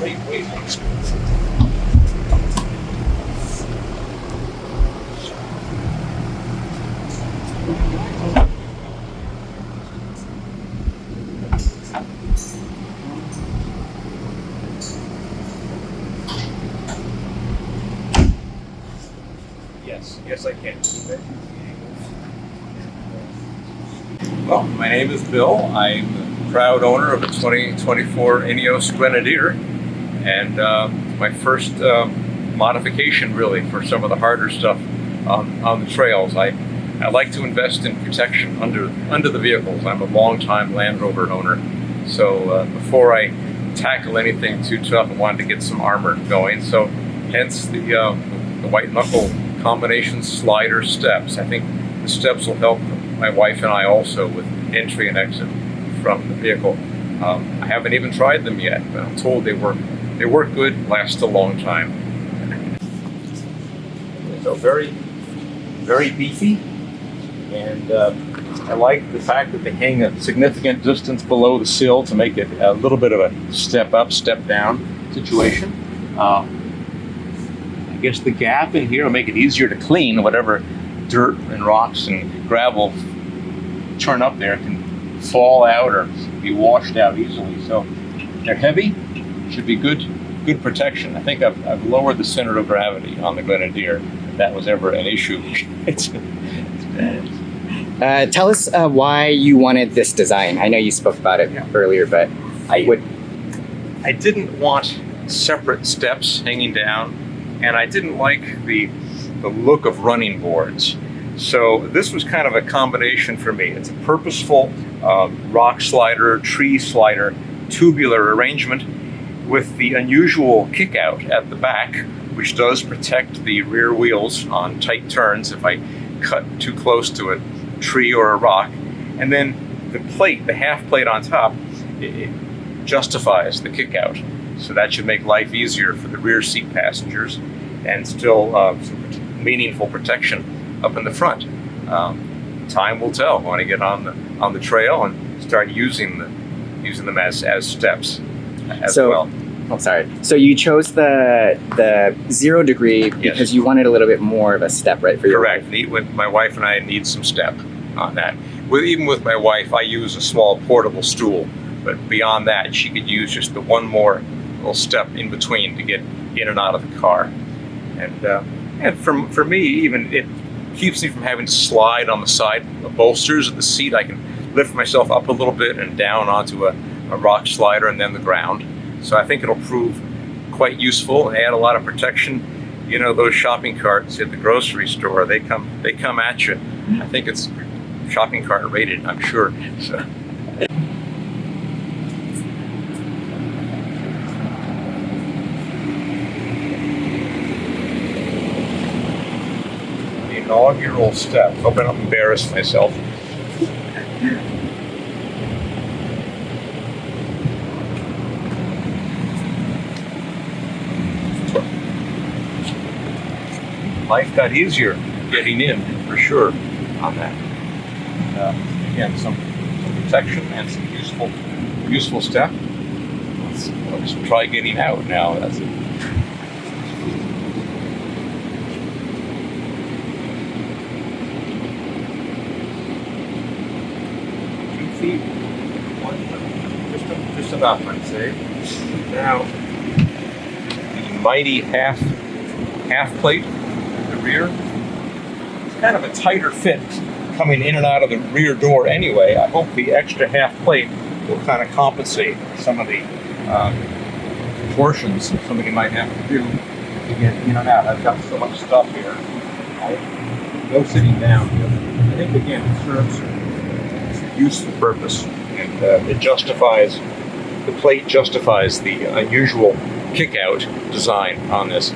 great wavelengths. Yes, I can. Well, my name is Bill. I'm the proud owner of a 2024 INEOS Grenadier, and my first modification really for some of the harder stuff on the trails. I like to invest in protection under the vehicles. I'm a long-time Land Rover owner, so before I tackle anything too tough, I wanted to get some armor going. So hence the white knuckle combination slider steps. I think the steps will help my wife and I also with entry and exit from the vehicle. I haven't even tried them yet, but I'm told they work good, last a long time. So very, very beefy, and I like the fact that they hang a significant distance below the sill to make it a little bit of a step up, step down situation. I guess the gap in here will make it easier to clean. Whatever dirt and rocks and gravel turn up there can fall out or be washed out easily. So they're heavy, should be good protection. I think I've lowered the center of gravity on the Grenadier, if that was ever an issue. It's bad. Tell us why you wanted this design. I know you spoke about it earlier, but I didn't want separate steps hanging down, and I didn't like the look of running boards. So this was kind of a combination for me. It's a purposeful rock slider, tree slider, tubular arrangement with the unusual kick out at the back, which does protect the rear wheels on tight turns if I cut too close to a tree or a rock. And then the plate, the half plate on top, it justifies the kick out. So that should make life easier for the rear seat passengers, and still some meaningful protection up in the front. Time will tell when I get on the trail and start using them as steps as well. Oh, sorry. So you chose the 0 degree because you wanted a little bit more of a step, right? For your Correct. My wife and I need some step on that. Even with my wife, I use a small portable stool, but beyond that, she could use just the one more little step in between to get in and out of the car. And for me, even it keeps me from having to slide on the side bolsters of the seat. I can lift myself up a little bit and down onto a rock slider and then the ground. So I think it'll prove quite useful and add a lot of protection. You know, those shopping carts at the grocery store, they come at you. I think it's shopping cart rated, I'm sure. So. Inaugural step. Hope I don't embarrass myself. Life got easier getting in, for sure, on that. Again, some protection and some useful step. Let's try getting out now. That's it. Just enough, I'd say. Now, the mighty half plate at the rear. It's kind of a tighter fit coming in and out of the rear door anyway. I hope the extra half plate will kind of compensate some of the portions somebody might have to do to get in and out. I've got so much stuff here. No sitting down. I think again it serves a useful purpose. And the plate justifies the unusual kick-out design on this.